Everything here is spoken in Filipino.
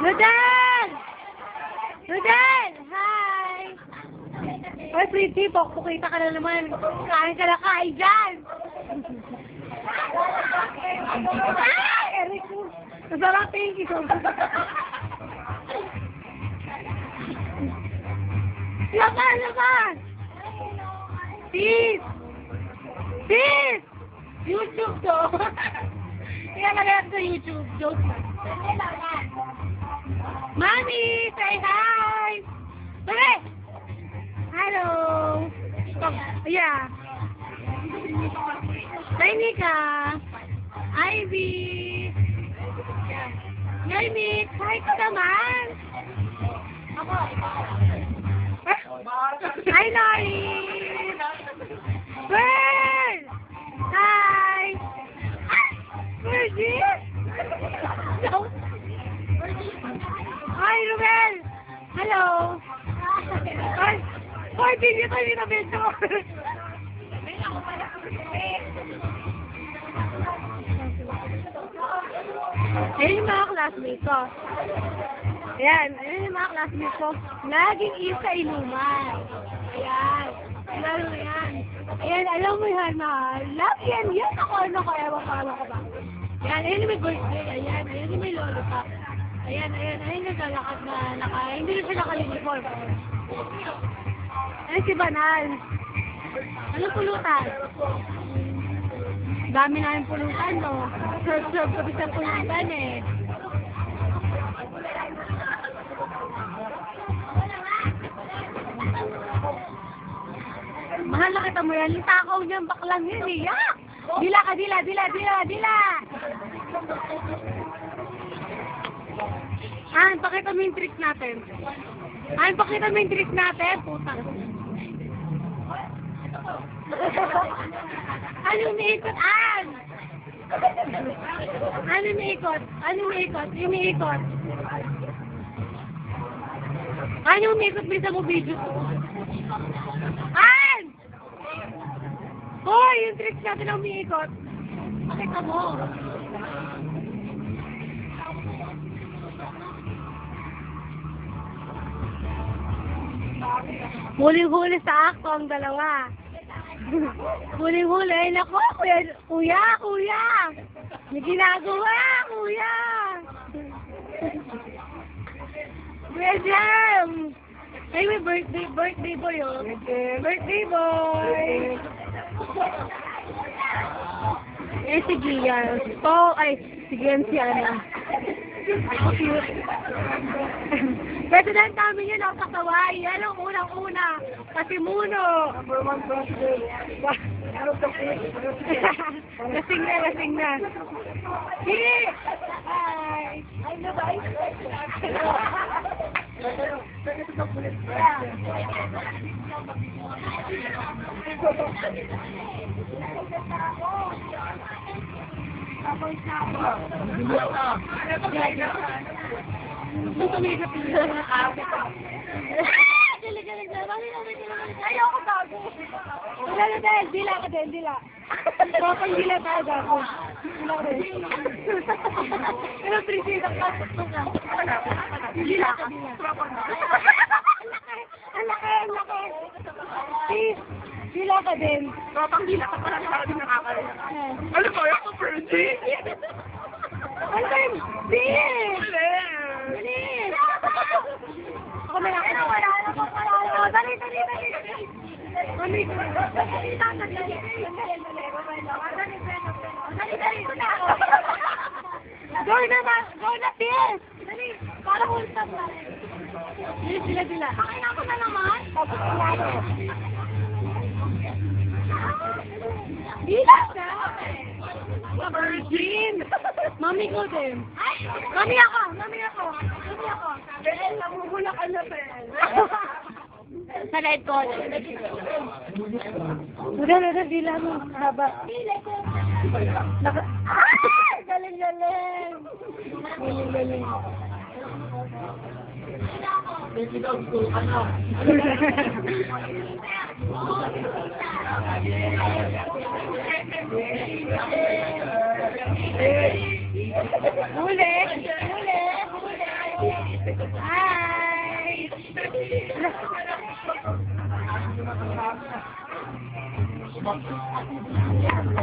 Rodel! Rodel! Hi! Hoy, pretty, pukita ka na naman. Kain ka na kain dyan! Ay! Eric mo! Masarap, thank you so much. Laban! Peace! Peace! YouTube to! Kaya nagayat sa YouTube. Joke lang. Mami! Say hi! Sige! Hello! Yeah. Say Nika! Ivy! Yay, Nick! Hi ka naman! Ako! Hi, Lori! Bird! Hi! Virgin! Hi, Ruben! Hello! Hi! Hoy, video tayo na medyo! Ayun yung mga classmates ko. Ayan, ayun yung mga classmates ko. Laging is sa inuman. Ayan. Lalo yan. Ayan, alam mo yan na. Love yan. Yan ako. Ano ko? Ewan ko. Ewan ko ba? Ayan, ayun yung may birthday. Ayan, ayun yung may lolo pa. Ayan, ayun. Ayun yung naglalakad na hindi na siya naka-uniform. Ayan si Banal. Anong pulutan? Dami na yung pulutan, no? Serve ko isang pulutan, eh. Mahal na kita mo yan. Yung takaw niyan, baklang yun, eh. Yak! Dila ka, dila! Pakita mo yung trick natin. Pakita mo yung trick natin. Puta. Ano umiikot? Ano umiikot? Ano umiikot bisa mo video? Hoy, yung tricks natin na umiikot. Pakita mo. Huli-huli sa akto ang dalawa. Huli-huli. Naku, kuya. May ginagawa, kuya. Kuya Jam. Ay, may birthday boy, oh. Birthday boy. Eh, si Gian. Si Gian si Ana. Cute. President namin yun, ang kakaway. Yan ang unang-una. Kasi Muno. Number 1 birthday. Lasing na. Sige! Hi! Ay, na ba? Ayoko bago. Dila ka din. Kapag dila tayo gago. Dila ka din. Pero prinsesa ka. Dila ka. Ang laki. Please. Dila ka din. Kapag dila ka pala sa akin nakakalit. Ano ba ako, Fergie? Ano ba yun? Bilis! Ako na lang. Dali. Go na, Bill! Dali, para hulsap na. Dila. Pakain ako na naman. Tapos lalo. Dila na! Virgin! Mami ko din. Mami ako. Ben, namumula ka na, Ben. Sa light ko. Udah, dila mo. Haba. Galing. Huli. Hi!